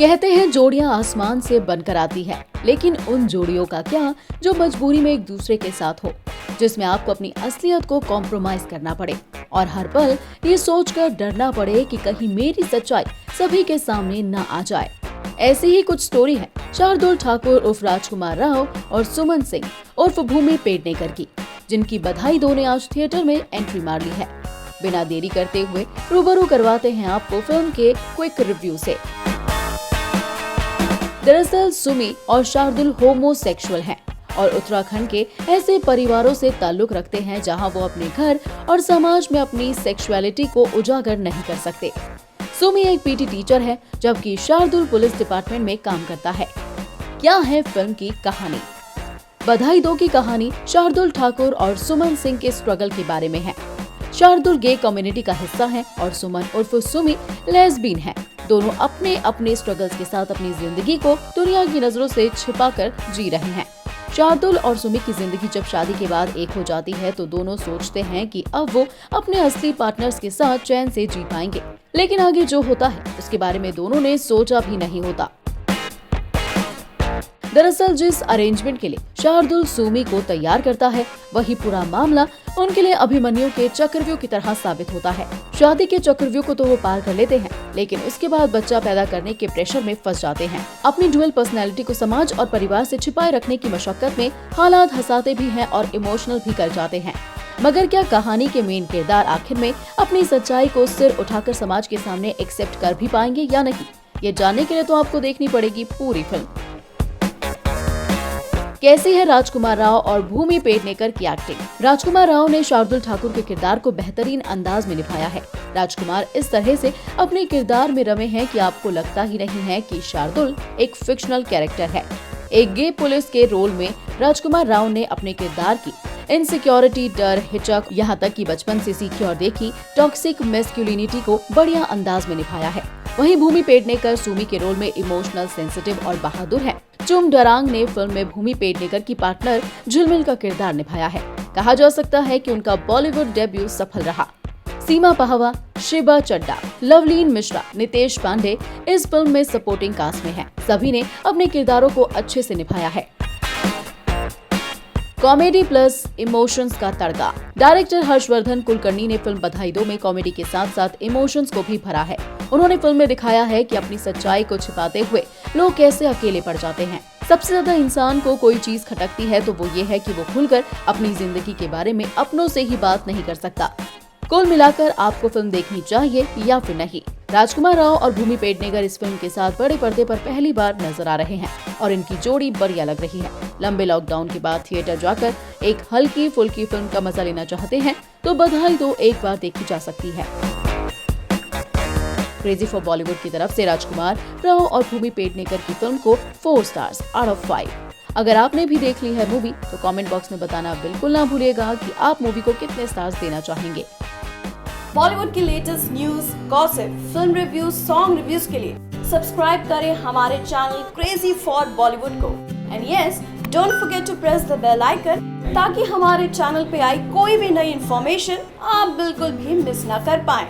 कहते हैं जोड़ियां आसमान से बनकर आती है, लेकिन उन जोड़ियों का क्या जो मजबूरी में एक दूसरे के साथ हो, जिसमें आपको अपनी असलियत को कॉम्प्रोमाइज करना पड़े और हर पल ये सोचकर डरना पड़े कि कहीं मेरी सच्चाई सभी के सामने न आ जाए। ऐसी ही कुछ स्टोरी है शार्दुल ठाकुर उर्फ राजकुमार राव और सुमन सिंह उर्फ भूमि पेडनेकर की, जिनकी बधाई दो ने आज थिएटर में एंट्री मार ली है। बिना देरी करते हुए रूबरू करवाते हैं आपको फिल्म के क्विक रिव्यू से। दरअसल सुमी और शार्दुल होमोसेक्सुअल हैं और उत्तराखंड के ऐसे परिवारों से ताल्लुक रखते हैं जहां वो अपने घर और समाज में अपनी सेक्सुअलिटी को उजागर नहीं कर सकते। सुमी एक पीटी टीचर है, जबकि शार्दुल पुलिस डिपार्टमेंट में काम करता है। क्या है फिल्म की कहानी? बधाई दो की कहानी शार्दुल ठाकुर और सुमन सिंह के स्ट्रगल के बारे में है। शार्दुल गे कम्युनिटी का हिस्सा है और सुमन उर्फ सुमी लेस्बियन है। दोनों अपने अपने स्ट्रगल्स के साथ अपनी जिंदगी को दुनिया की नजरों से छिपाकर जी रहे हैं। शार्दुल और सुमी की जिंदगी जब शादी के बाद एक हो जाती है तो दोनों सोचते हैं कि अब वो अपने असली पार्टनर्स के साथ चैन से जी पाएंगे, लेकिन आगे जो होता है उसके बारे में दोनों ने सोचा भी नहीं होता। दरअसल जिस अरेंजमेंट के लिए शार्दुल सुमी को तैयार करता है, वही पूरा मामला उनके लिए अभिमन्यु के चक्रव्यूह की तरह साबित होता है। शादी के चक्रव्यूह को तो वो पार कर लेते हैं, लेकिन उसके बाद बच्चा पैदा करने के प्रेशर में फंस जाते हैं। अपनी डुअल पर्सनैलिटी को समाज और परिवार से छिपाए रखने की मशक्कत में हालात हंसाते भी हैं और इमोशनल भी कर जाते हैं। मगर क्या कहानी के मेन किरदार आखिर में अपनी सच्चाई को सिर उठाकर समाज के सामने एक्सेप्ट कर भी पाएंगे या नहीं, ये जानने के लिए तो आपको देखनी पड़ेगी पूरी फिल्म। कैसी है राजकुमार राव और भूमि पेडनेकर की एक्टिंग? राजकुमार राव ने शार्दुल ठाकुर के किरदार को बेहतरीन अंदाज में निभाया है। राजकुमार इस तरह से अपने किरदार में रमे हैं कि आपको लगता ही नहीं है कि शार्दुल एक फिक्शनल कैरेक्टर है। एक गे पुलिस के रोल में राजकुमार राव ने अपने किरदार की इनसिक्योरिटी, डर, हिचक, यहाँ तक कि बचपन से सीखी और देखी टॉक्सिक मैस्कुलिनिटी को बढ़िया अंदाज में निभाया है। वहीं भूमि पेडनेकर सुमी के रोल में इमोशनल, सेंसिटिव और बहादुर है। चुम डरांग ने फिल्म में भूमि पेडनेकर की पार्टनर झिलमिल का किरदार निभाया है। कहा जा सकता है कि उनका बॉलीवुड डेब्यू सफल रहा। सीमा पाहवा, शिबा चड्डा, लवलीन मिश्रा, नितेश पांडे इस फिल्म में सपोर्टिंग कास्ट में हैं। सभी ने अपने किरदारों को अच्छे से निभाया है। कॉमेडी प्लस इमोशंस का तड़का। डायरेक्टर हर्षवर्धन कुलकर्णी ने फिल्म बधाई दो में कॉमेडी के साथ साथ इमोशंस को भी भरा है। उन्होंने फिल्म में दिखाया है कि अपनी सच्चाई को छिपाते हुए लोग कैसे अकेले पड़ जाते हैं। सबसे ज्यादा इंसान को कोई चीज खटकती है तो वो ये है कि वो खुलकर अपनी जिंदगी के बारे में अपनों से ही बात नहीं कर सकता। कुल मिलाकर आपको फिल्म देखनी चाहिए या फिर नहीं। राजकुमार राव और भूमि पेडनेकर इस फिल्म के साथ बड़े पर्दे पर पहली बार नजर आ रहे हैं और इनकी जोड़ी बढ़िया लग रही है। लंबे लॉकडाउन के बाद थिएटर जाकर एक हल्की फुल्की फिल्म का मजा लेना चाहते हैं तो बधाई दो एक बार देखी जा सकती है। क्रेजी फॉर बॉलीवुड की तरफ से राजकुमार राव और भूमि पेडनेकर की फिल्म को 4 स्टार्स आउट ऑफ 5। अगर आपने भी देख ली है मूवी तो कमेंट बॉक्स में बताना बिल्कुल ना भूलिएगा कि आप मूवी को कितने स्टार्स देना चाहेंगे। बॉलीवुड की latest news, gossip, film reviews, song reviews के लिए सब्सक्राइब करें हमारे चैनल क्रेजी फॉर बॉलीवुड को। And yes, don't forget to press the bell icon ताकि हमारे चैनल पे आई कोई भी नई इन्फॉर्मेशन आप बिल्कुल भी मिस ना कर पाएं।